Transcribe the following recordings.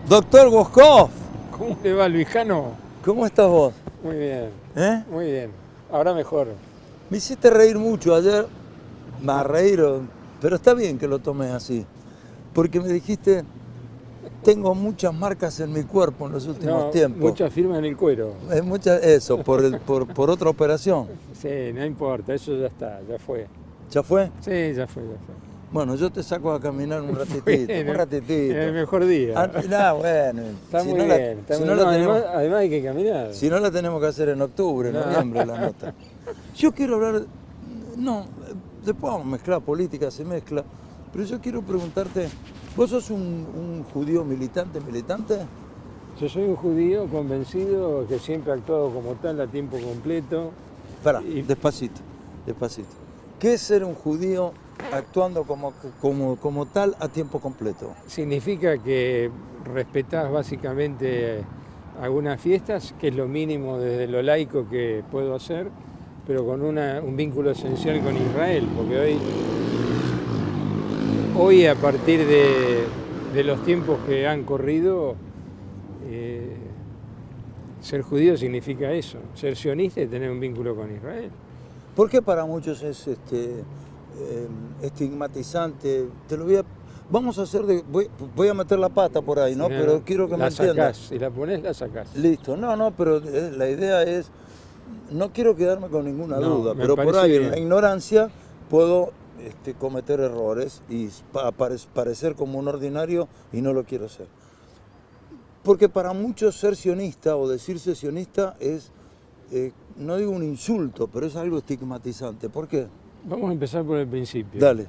Doctor Woskov, ¿Cómo le va, Luisano? ¿cómo estás vos? Muy bien, ¿Eh? muy bien. Ahora mejor. Me hiciste reír mucho ayer, más reír, pero está bien que lo tomes así, porque me dijiste, tengo muchas marcas en mi cuerpo en los últimos No, tiempos. muchas firmas en el cuero. Es eso, por otra operación. Sí, no importa, eso ya está, ya fue. ¿Ya fue? Sí, ya fue. Bueno, yo te saco a caminar un ratitito, Bueno, un ratitito. en el mejor día. No, bueno, Está si muy no bien. Está si muy no bien. la No, tenemos, además hay que caminar. si no la tenemos que hacer en octubre, No. noviembre, la nota. Yo quiero hablar, no, después vamos a mezclar, política se mezcla, pero yo quiero preguntarte, ¿vos sos un judío militante? Yo soy un judío convencido que siempre ha actuado como tal a tiempo completo. Pará, Y- despacito. ¿Qué es ser un judío actuando como tal a tiempo completo? Significa que respetás básicamente algunas fiestas, que es lo mínimo desde lo laico que puedo hacer, pero con un vínculo esencial con Israel, porque hoy a partir de los tiempos que han corrido, eh, ser judío significa eso, ser sionista y tener un vínculo con Israel. ¿Por qué para muchos es estigmatizante? Vamos a hacer voy a meter la pata por ahí, ¿no? Pero quiero que me La entiendas. sacás, si la pones, la sacás. Listo, no, pero la idea es, no quiero quedarme con ninguna No, duda, me pero por parece ahí en bien. la ignorancia puedo cometer errores y parecer como un ordinario y no lo quiero ser. Porque para muchos ser sionista o decirse sionista es, no digo un insulto, pero es algo estigmatizante. ¿Por qué? Vamos a empezar por el principio. Dale.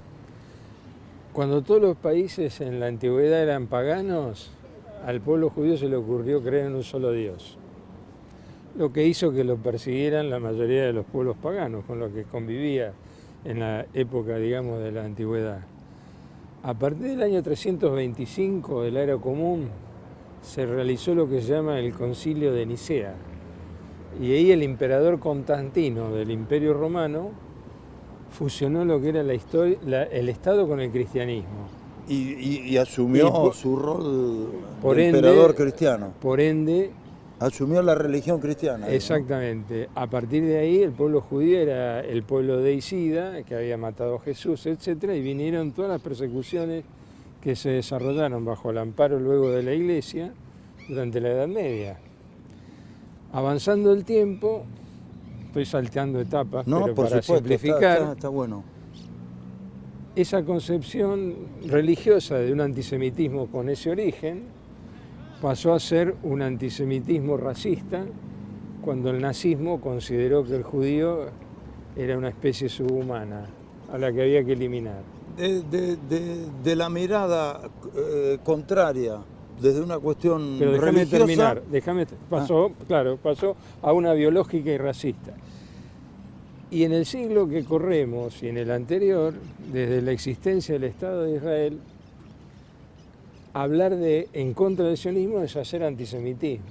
Cuando todos los países en la antigüedad eran paganos, al pueblo judío se le ocurrió creer en un solo Dios, lo que hizo que lo persiguieran la mayoría de los pueblos paganos con los que convivía en la época, digamos, de la antigüedad. A partir del año 325 de la era común se realizó lo que se llama el Concilio de Nicea, y ahí el emperador Constantino del Imperio Romano fusionó lo que era el Estado con el cristianismo. Y asumió su rol Por de ende, emperador cristiano. Por ende, Asumió la religión cristiana. exactamente. A partir de ahí, el pueblo judío era el pueblo deicida, que había matado a Jesús, etc. Y vinieron todas las persecuciones que se desarrollaron bajo el amparo luego de la Iglesia durante la Edad Media. Avanzando el tiempo, estoy salteando etapas, No, pero por para supuesto, simplificar, está bueno. esa concepción religiosa de un antisemitismo con ese origen pasó a ser un antisemitismo racista cuando el nazismo consideró que el judío era una especie subhumana a la que había que eliminar. De la mirada contraria, desde una cuestión Pero déjame religiosa. terminar, pasó a una biológica y racista. Y en el siglo que corremos y en el anterior, desde la existencia del Estado de Israel, hablar en contra del sionismo es hacer antisemitismo.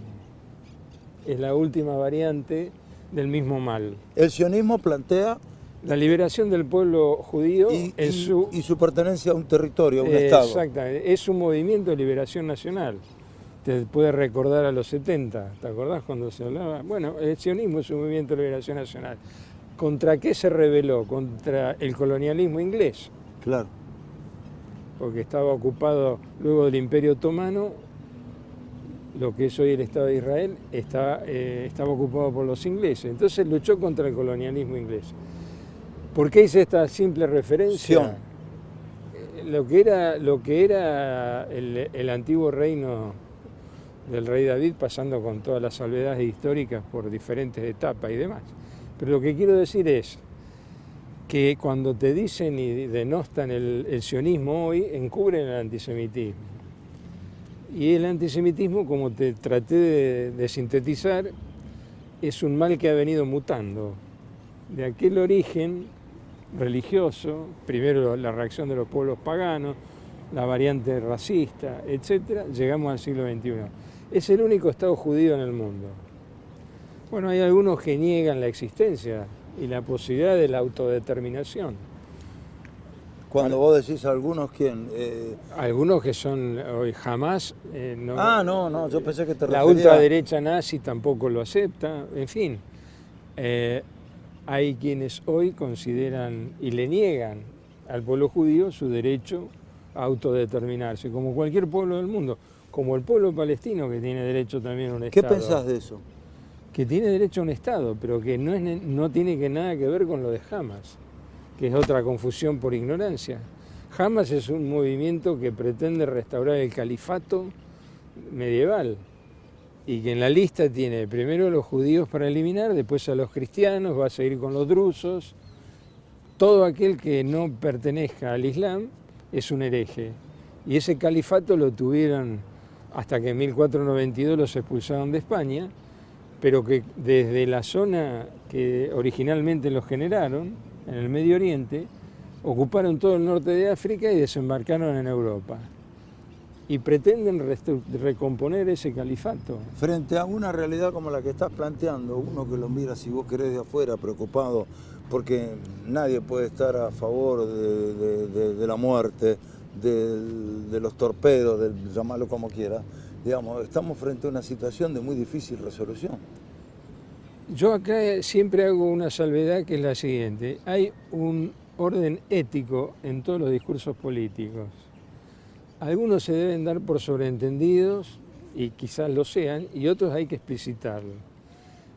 Es la última variante del mismo mal. El sionismo plantea La liberación del pueblo judío y su pertenencia a un territorio, a un Estado. Exactamente, es un movimiento de liberación nacional. Te puede recordar a los 70, ¿te acordás cuando se hablaba? Bueno, el sionismo es un movimiento de liberación nacional. ¿Contra qué se rebeló? Contra el colonialismo inglés. Claro. Porque estaba ocupado luego del Imperio Otomano, lo que es hoy el Estado de Israel, estaba ocupado por los ingleses. Entonces luchó contra el colonialismo inglés. ¿Por qué hice esta simple referencia? Lo que era el antiguo reino del rey David, pasando con todas las salvedades históricas por diferentes etapas y demás. Pero lo que quiero decir es que cuando te dicen y denostan el sionismo hoy, encubren el antisemitismo. Y el antisemitismo, como te traté de sintetizar, es un mal que ha venido mutando. De aquel origen religioso, primero la reacción de los pueblos paganos, la variante racista, etc., llegamos al siglo XXI. Es el único Estado judío en el mundo. Bueno, hay algunos que niegan la existencia y la posibilidad de la autodeterminación. Cuando vos decís algunos, ¿quién? Algunos que son hoy jamás... no, yo pensé que te refería... La ultraderecha nazi tampoco lo acepta, en fin. Hay quienes hoy consideran y le niegan al pueblo judío su derecho a autodeterminarse, como cualquier pueblo del mundo, como el pueblo palestino que tiene derecho también a un Estado. ¿Qué pensás de eso? Que tiene derecho a un Estado, pero que no tiene nada que ver con lo de Hamas, que es otra confusión por ignorancia. Hamas es un movimiento que pretende restaurar el califato medieval y que en la lista tiene primero a los judíos para eliminar, después a los cristianos, va a seguir con los drusos. Todo aquel que no pertenezca al Islam es un hereje. Y ese califato lo tuvieron hasta que en 1492 los expulsaron de España, pero que desde la zona que originalmente los generaron, en el Medio Oriente, ocuparon todo el norte de África y desembarcaron en Europa. Y pretenden recomponer ese califato. Frente a una realidad como la que estás planteando, uno que lo mira, si vos querés, de afuera, preocupado, porque nadie puede estar a favor de la muerte, de los torpedos, llamarlo como quiera, digamos, estamos frente a una situación de muy difícil resolución. Yo acá siempre hago una salvedad que es la siguiente. Hay un orden ético en todos los discursos políticos. Algunos se deben dar por sobreentendidos, y quizás lo sean, y otros hay que explicitarlo.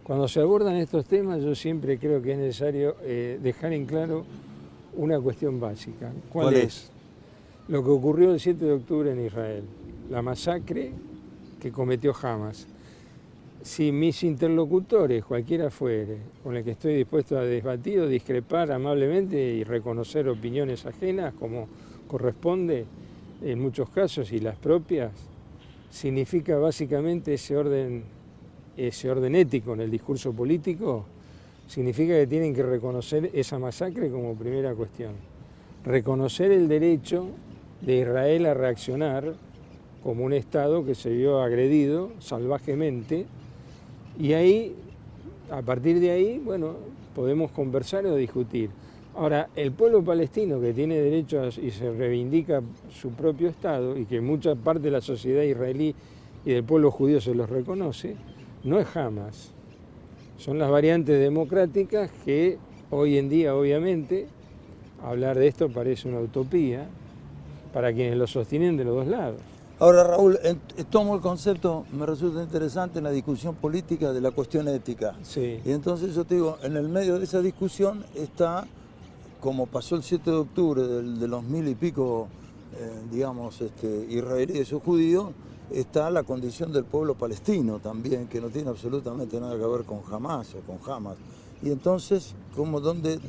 Cuando se abordan estos temas, yo siempre creo que es necesario dejar en claro una cuestión básica. ¿Cuál es? Lo que ocurrió el 7 de octubre en Israel, la masacre que cometió Hamas. Si mis interlocutores, cualquiera fuere, con el que estoy dispuesto a debatir o discrepar amablemente y reconocer opiniones ajenas como corresponde en muchos casos y las propias, significa básicamente ese orden ético en el discurso político, significa que tienen que reconocer esa masacre como primera cuestión. Reconocer el derecho de Israel a reaccionar como un Estado que se vio agredido salvajemente. Y ahí, a partir de ahí, bueno, podemos conversar o discutir. Ahora, el pueblo palestino que tiene derecho y se reivindica su propio Estado y que mucha parte de la sociedad israelí y del pueblo judío se los reconoce, no es Hamas. Son las variantes democráticas que hoy en día, obviamente, hablar de esto parece una utopía para quienes lo sostienen de los dos lados. Ahora, Raúl, tomo el concepto, me resulta interesante en la discusión política de la cuestión ética. Sí. Y entonces yo te digo, en el medio de esa discusión está, como pasó el 7 de octubre de los 1000 y pico, israelíes o judíos, está la condición del pueblo palestino también, que no tiene absolutamente nada que ver con Hamas o con Hamas. Y entonces,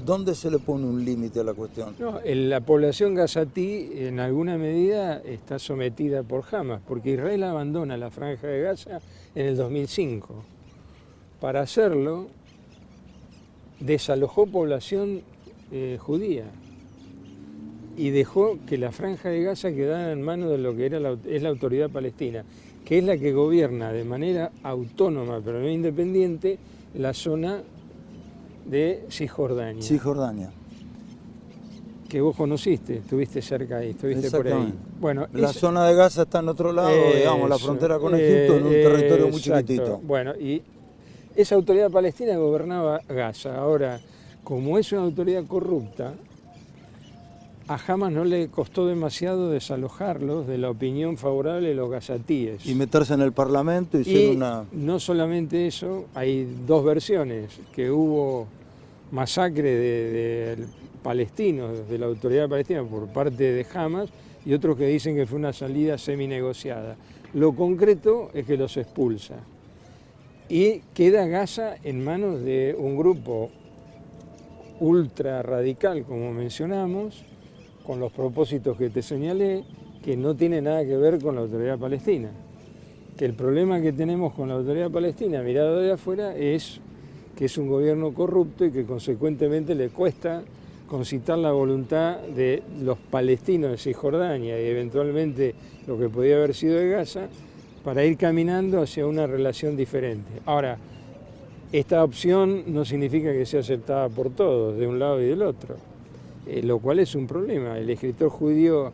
¿dónde se le pone un límite a la cuestión? No, la población gazatí en alguna medida está sometida por Hamas, porque Israel abandona la Franja de Gaza en el 2005. Para hacerlo, desalojó población judía y dejó que la Franja de Gaza quedara en manos de lo que es la autoridad palestina, que es la que gobierna de manera autónoma, pero no independiente, la zona de Cisjordania. Cisjordania. Que vos conociste, estuviste cerca ahí, estuviste por ahí. Bueno, la zona de Gaza está en otro lado, digamos, la frontera con Egipto, en un territorio muy chiquitito. Bueno, y esa autoridad palestina gobernaba Gaza. Ahora, como es una autoridad corrupta, a Hamas no le costó demasiado desalojarlos de la opinión favorable de los gazatíes. Y meterse en el Parlamento y ser una... No solamente eso, hay dos versiones, que hubo masacre de palestinos, de la autoridad palestina por parte de Hamas, y otros que dicen que fue una salida seminegociada. Lo concreto es que los expulsa. Y queda Gaza en manos de un grupo ultra radical, como mencionamos, con los propósitos que te señalé, que no tiene nada que ver con la autoridad palestina. Que el problema que tenemos con la autoridad palestina, mirado de afuera, es que es un gobierno corrupto y que consecuentemente le cuesta concitar la voluntad de los palestinos de Cisjordania y eventualmente lo que podía haber sido de Gaza, para ir caminando hacia una relación diferente. Ahora, esta opción no significa que sea aceptada por todos, de un lado y del otro. lo cual es un problema. El escritor judío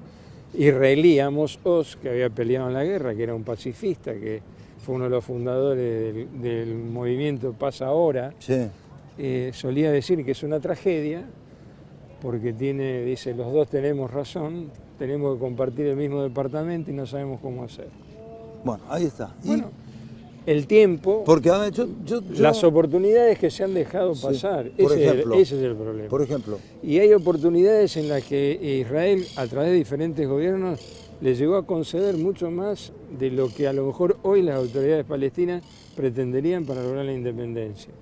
israelí Amos Oz, que había peleado en la guerra, que era un pacifista, que fue uno de los fundadores del movimiento Paz Ahora, Sí. solía decir que es una tragedia porque dice, los dos tenemos razón, tenemos que compartir el mismo departamento y no sabemos cómo hacer. Bueno, ahí está. Y Bueno, el tiempo, porque a ver, las oportunidades que se han dejado Sí, pasar, por ese ejemplo, es el problema. por ejemplo, Y hay oportunidades en las que Israel, a través de diferentes gobiernos, le llegó a conceder mucho más de lo que a lo mejor hoy las autoridades palestinas pretenderían para lograr la independencia,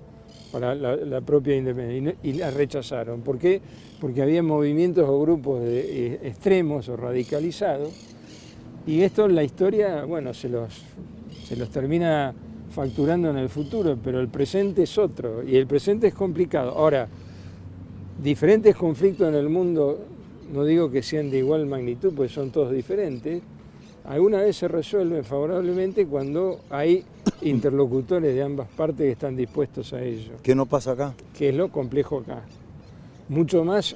para la propia independencia, y la rechazaron. ¿Por qué? Porque había movimientos o grupos extremos o radicalizados, y esto en la historia, bueno, se los termina facturando en el futuro, pero el presente es otro, y el presente es complicado. Ahora, diferentes conflictos en el mundo, no digo que sean de igual magnitud, pues son todos diferentes, alguna vez se resuelven favorablemente cuando hay interlocutores de ambas partes que están dispuestos a ello, ¿qué no pasa acá? que es lo complejo acá. Mucho más,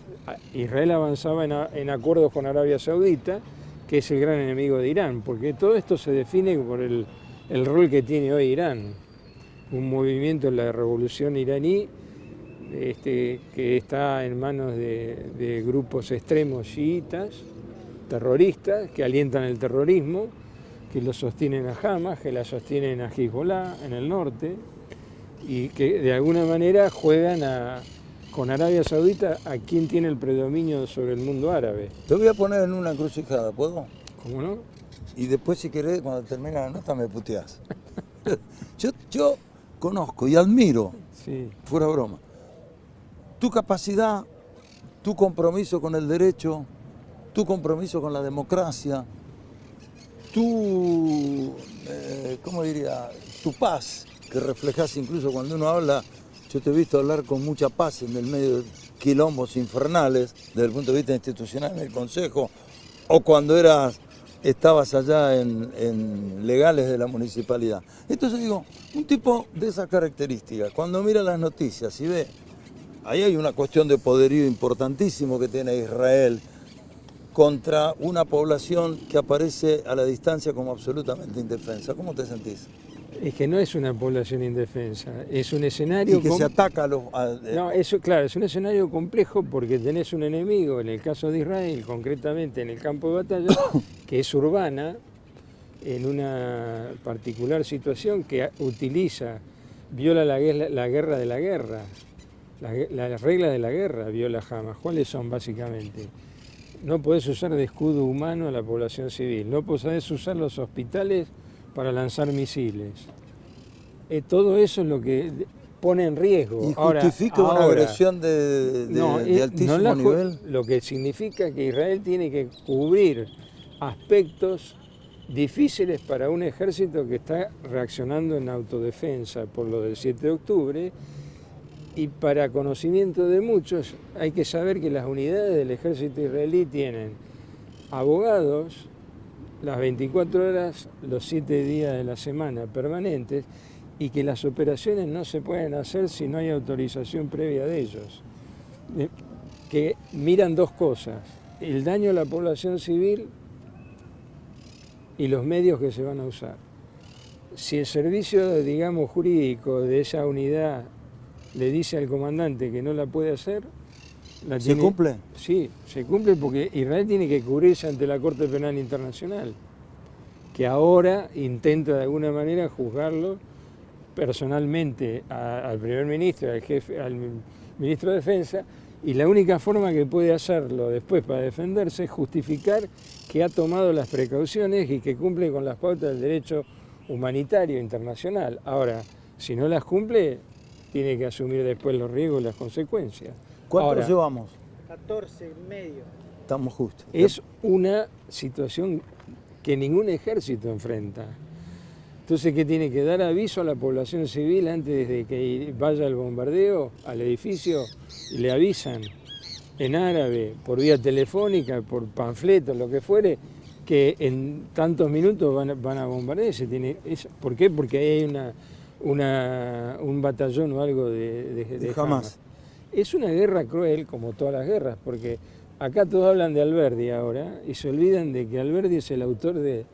Israel avanzaba en acuerdos con Arabia Saudita, que es el gran enemigo de Irán, porque todo esto se define por el rol que tiene hoy Irán, un movimiento en la revolución iraní que está en manos de grupos extremos chiitas, terroristas, que alientan el terrorismo, que lo sostienen a Hamas, que la sostienen a Hezbollah en el norte, y que de alguna manera juegan con Arabia Saudita a quien tiene el predominio sobre el mundo árabe. Te voy a poner en una encrucijada, ¿puedo? ¿Cómo no? Y después, si querés, cuando termine la nota me puteás. yo conozco y admiro, Sí. fuera broma, tu capacidad, tu compromiso con el derecho, tu compromiso con la democracia, ¿cómo diría? Tu paz, que reflejas incluso cuando uno habla. Yo te he visto hablar con mucha paz en el medio de quilombos infernales, desde el punto de vista institucional en el Consejo, o cuando estabas allá en legales de la municipalidad. Entonces digo, un tipo de esas características, cuando mira las noticias y ve, ahí hay una cuestión de poderío importantísimo que tiene Israel contra una población que aparece a la distancia como absolutamente indefensa. ¿Cómo te sentís? Es que no es una población indefensa, es un escenario... Y que se ataca a los... No, eso, claro, es un escenario complejo porque tenés un enemigo, en el caso de Israel, concretamente en el campo de batalla, que es urbana, en una particular situación que viola la guerra de la guerra, las reglas de la guerra viola Hamas. ¿Cuáles son básicamente? No podés usar de escudo humano a la población civil, no podés usar los hospitales para lanzar misiles. Todo eso es lo que pone en riesgo. ¿Y justifica una agresión de altísimo nivel? Lo que significa que Israel tiene que cubrir aspectos difíciles para un ejército que está reaccionando en autodefensa por lo del 7 de octubre, y para conocimiento de muchos hay que saber que las unidades del ejército israelí tienen abogados las 24 horas, los 7 días de la semana permanentes, y que las operaciones no se pueden hacer si no hay autorización previa de ellos. Que miran dos cosas, el daño a la población civil y los medios que se van a usar. Si el servicio, digamos, jurídico de esa unidad le dice al comandante que no la puede hacer, ¿Se cumple? Sí, se cumple porque Israel tiene que cubrirse ante la Corte Penal Internacional, que ahora intenta de alguna manera juzgarlo personalmente al primer ministro, al ministro de Defensa, y la única forma que puede hacerlo después para defenderse es justificar que ha tomado las precauciones y que cumple con las pautas del derecho humanitario internacional. Ahora, si no las cumple, tiene que asumir después los riesgos y las consecuencias. ¿Cuántos llevamos? 14 y medio. Estamos justos. Es una situación que ningún ejército enfrenta. Entonces, ¿qué tiene que dar aviso a la población civil antes de que vaya el bombardeo al edificio? Y le avisan en árabe, por vía telefónica, por panfletos, lo que fuere, que en tantos minutos van a bombardear. ¿Por qué? Porque ahí hay un batallón o algo de Hamas. Es una guerra cruel, como todas las guerras, porque acá todos hablan de Alberdi ahora y se olvidan de que Alberdi es el autor de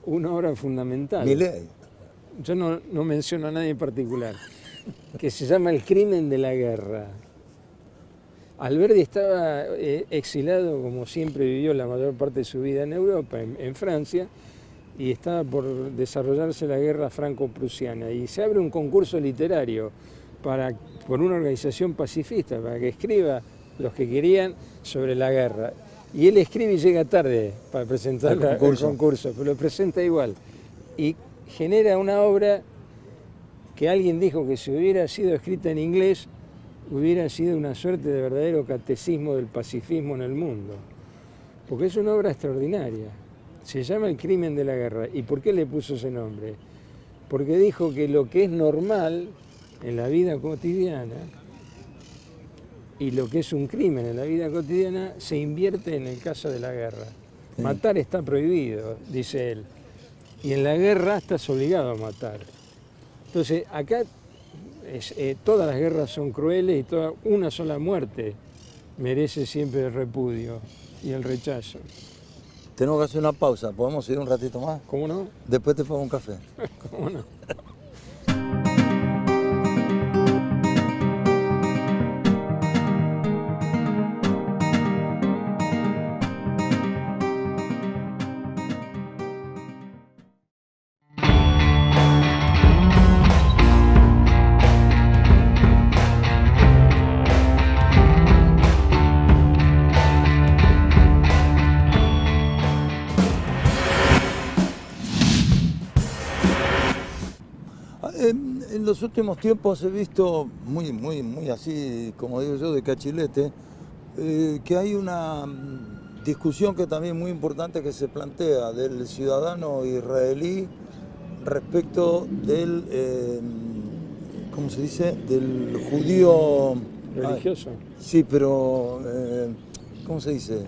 una obra fundamental. Milei. Yo no menciono a nadie en particular, que se llama El crimen de la guerra. Alberdi estaba exilado, como siempre vivió la mayor parte de su vida en Europa, en Francia, y estaba por desarrollarse la guerra franco-prusiana. Y se abre un concurso literario por una organización pacifista para que escriba los que querían sobre la guerra. Y él escribe y llega tarde para presentar el concurso, pero lo presenta igual. Y genera una obra que alguien dijo que si hubiera sido escrita en inglés, hubiera sido una suerte de verdadero catecismo del pacifismo en el mundo. Porque es una obra extraordinaria. Se llama El crimen de la guerra. ¿Y por qué le puso ese nombre? Porque dijo que lo que es normal en la vida cotidiana y lo que es un crimen en la vida cotidiana se invierte en el caso de la guerra. Sí. Matar está prohibido, dice él. Y en la guerra estás obligado a matar. Entonces, acá todas las guerras son crueles y una sola muerte merece siempre el repudio y el rechazo. Tenemos que hacer una pausa. ¿Podemos ir un ratito más? ¿Cómo no? Después te pago un café. ¿Cómo no? En los últimos tiempos he visto, muy así, como digo yo, de cachilete, que hay una discusión que también muy importante que se plantea del ciudadano israelí respecto del, ¿cómo se dice?, del judío... religioso. Sí, pero, ¿cómo se dice?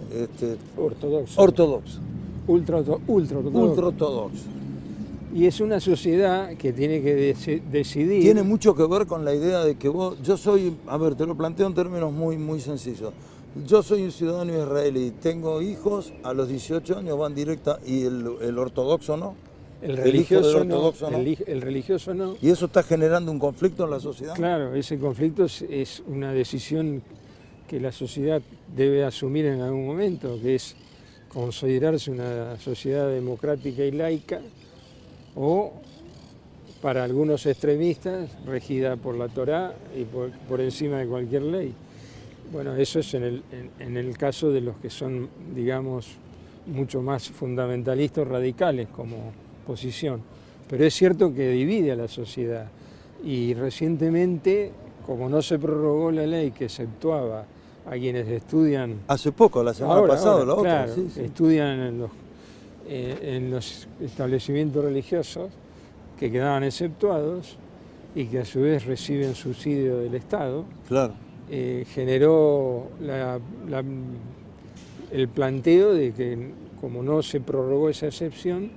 Ortodoxo. Ortodoxo. Ultraortodoxo. Y es una sociedad que tiene que decidir... Tiene mucho que ver con la idea de que yo soy, a ver, te lo planteo en términos muy sencillos. Yo soy un ciudadano israelí, tengo hijos, a los 18 años van directa, y el ortodoxo no. El religioso no. El religioso no. ¿Y eso está generando un conflicto en la sociedad? Claro, ese conflicto es una decisión que la sociedad debe asumir en algún momento, que es considerarse una sociedad democrática y laica, o para algunos extremistas regida por la Torá y por encima de cualquier ley. Bueno, eso es en el caso de los que son, digamos, mucho más fundamentalistas, radicales como posición. Pero es cierto que divide a la sociedad. Y recientemente, como no se prorrogó la ley que exceptuaba a quienes estudian... Hace poco, la semana pasada, la otra. Claro, sí. Estudian en los establecimientos religiosos que quedaban exceptuados y que a su vez reciben subsidio del Estado. Claro. Generó el planteo de que, como no se prorrogó esa excepción,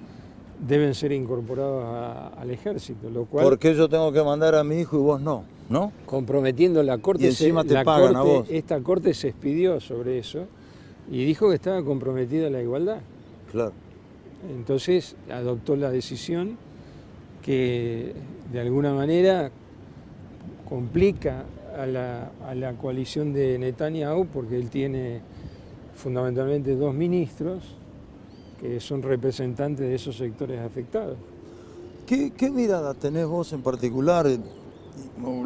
deben ser incorporados al ejército, lo cual... ¿Por qué yo tengo que mandar a mi hijo y vos no? ¿No? Comprometiendo la Corte... Y encima te pagan a vos. Esta Corte se expidió sobre eso y dijo que estaba comprometida la igualdad. Claro. Entonces adoptó la decisión que de alguna manera complica a la coalición de Netanyahu, porque él tiene fundamentalmente 2 ministros que son representantes de esos sectores afectados. ¿Qué mirada tenés vos en particular,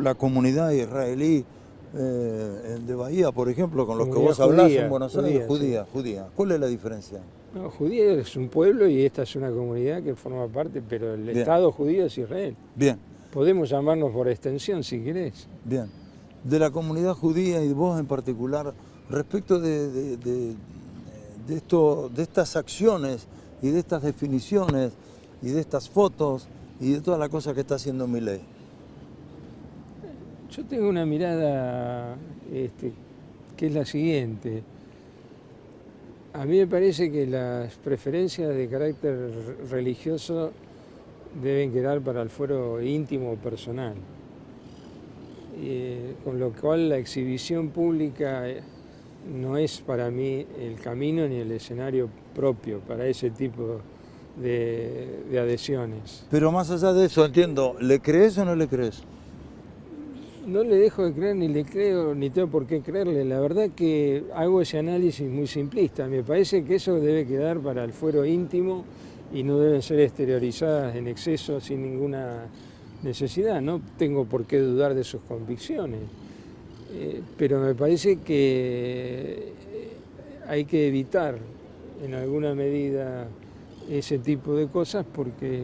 la comunidad israelí de Bahía, por ejemplo, con los que vos hablás en Buenos Aires? Judía. ¿Cuál es la diferencia? No, judío es un pueblo y esta es una comunidad que forma parte, pero el Estado judío es Israel. Bien. Podemos llamarnos por extensión si querés. Bien. De la comunidad judía y vos en particular, respecto de estas acciones y de estas definiciones y de estas fotos y de toda la cosa que está haciendo Milei. Yo tengo una mirada que es la siguiente. A mí me parece que las preferencias de carácter religioso deben quedar para el fuero íntimo personal. con lo cual la exhibición pública no es para mí el camino ni el escenario propio para ese tipo de adhesiones. Pero más allá de eso, entiendo, ¿le crees o no le crees? No le dejo de creer, ni le creo, ni tengo por qué creerle. La verdad que hago ese análisis muy simplista. Me parece que eso debe quedar para el fuero íntimo y no deben ser exteriorizadas en exceso sin ninguna necesidad. No tengo por qué dudar de sus convicciones. Pero me parece que hay que evitar en alguna medida ese tipo de cosas porque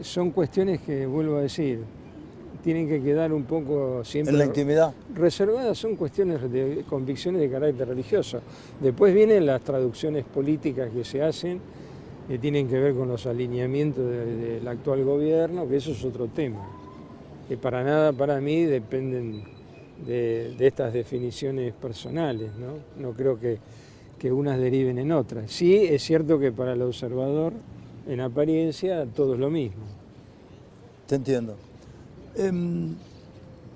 son cuestiones que, vuelvo a decir, tienen que quedar un poco siempre... ¿En la intimidad? Reservadas, son cuestiones de convicciones de carácter religioso. Después vienen las traducciones políticas que se hacen, que tienen que ver con los alineamientos del actual gobierno, que eso es otro tema, que para nada para mí dependen de estas definiciones personales, ¿no? No creo que unas deriven en otras. Sí, es cierto que para el observador, en apariencia, todo es lo mismo. Te entiendo.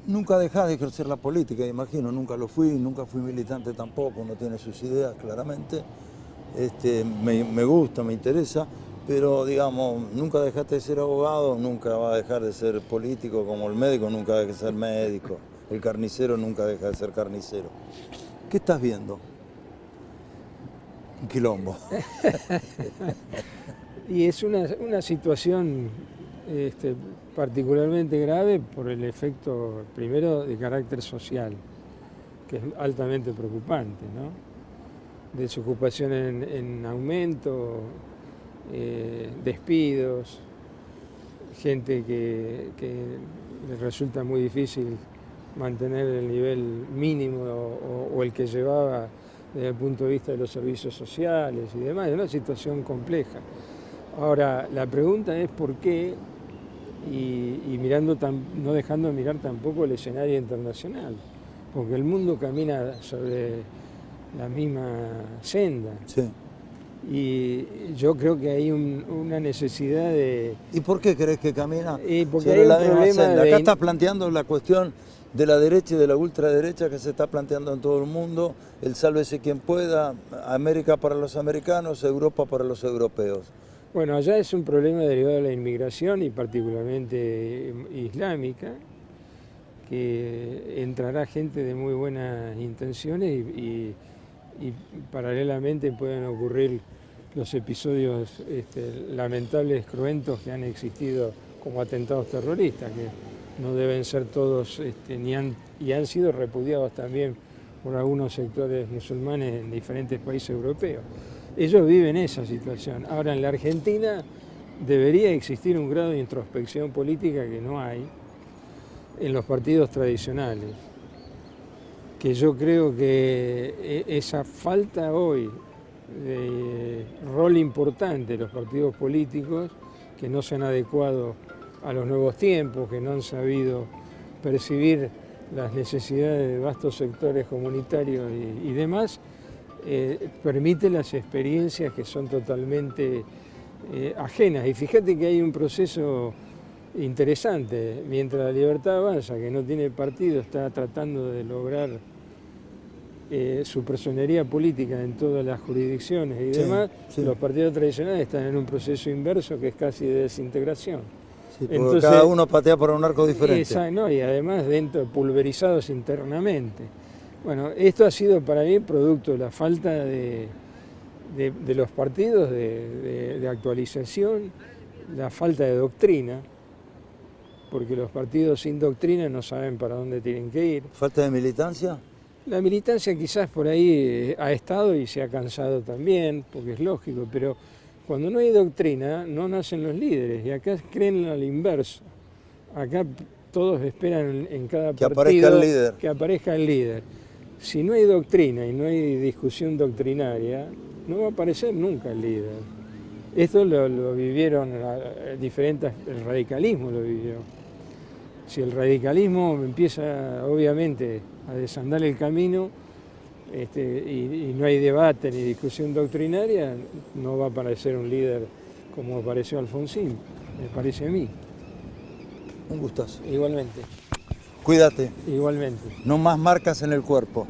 Nunca dejás de ejercer la política, imagino, nunca lo fui, nunca fui militante tampoco, no tiene sus ideas claramente. Me gusta, me interesa, pero digamos, nunca dejaste de ser abogado, nunca vas a dejar de ser político, como el médico nunca deja de ser médico, el carnicero nunca deja de ser carnicero. ¿Qué estás viendo? Un quilombo. Y es una situación particularmente grave por el efecto, primero, de carácter social, que es altamente preocupante, ¿no? Desocupación en aumento, despidos, gente que les resulta muy difícil mantener el nivel mínimo o el que llevaba desde el punto de vista de los servicios sociales y demás. Es una situación compleja. Ahora, la pregunta es por qué, y mirando no dejando de mirar tampoco el escenario internacional, porque el mundo camina sobre la misma senda. Sí. Y yo creo que hay una necesidad de... ¿Y por qué crees que camina porque sobre hay la un misma problema senda? de... Acá estás planteando la cuestión de la derecha y de la ultraderecha que se está planteando en todo el mundo, el sálvese quien pueda, América para los americanos, Europa para los europeos. Bueno, allá es un problema derivado de la inmigración y particularmente islámica, que entrará gente de muy buenas intenciones y paralelamente pueden ocurrir los episodios lamentables, cruentos que han existido como atentados terroristas, que no deben ser todos, y han sido repudiados también por algunos sectores musulmanes en diferentes países europeos. Ellos viven esa situación. Ahora, en la Argentina debería existir un grado de introspección política que no hay en los partidos tradicionales, que yo creo que esa falta hoy de rol importante de los partidos políticos, que no se han adecuado a los nuevos tiempos, que no han sabido percibir las necesidades de vastos sectores comunitarios y demás, permite las experiencias que son totalmente ajenas. Y fíjate que hay un proceso interesante. Mientras la Libertad Avanza, que no tiene partido, está tratando de lograr su personería política en todas las jurisdicciones y demás, los partidos tradicionales están en un proceso inverso que es casi de desintegración. Sí, entonces, cada uno patea por un arco diferente. No, y además pulverizados internamente. Bueno, esto ha sido para mí producto de la falta de los partidos, de actualización, la falta de doctrina, porque los partidos sin doctrina no saben para dónde tienen que ir. ¿Falta de militancia? La militancia quizás por ahí ha estado y se ha cansado también, porque es lógico, pero cuando no hay doctrina no nacen los líderes, y acá creen al inverso. Acá todos esperan en cada partido que aparezca el líder. Si no hay doctrina y no hay discusión doctrinaria, no va a aparecer nunca el líder. Esto lo vivieron diferentes, el radicalismo lo vivió. Si el radicalismo empieza, obviamente, a desandar el camino y no hay debate ni discusión doctrinaria, no va a aparecer un líder como apareció Alfonsín, me parece a mí. Un gustazo. Igualmente. Cuídate, Igualmente. no más marcas en el cuerpo.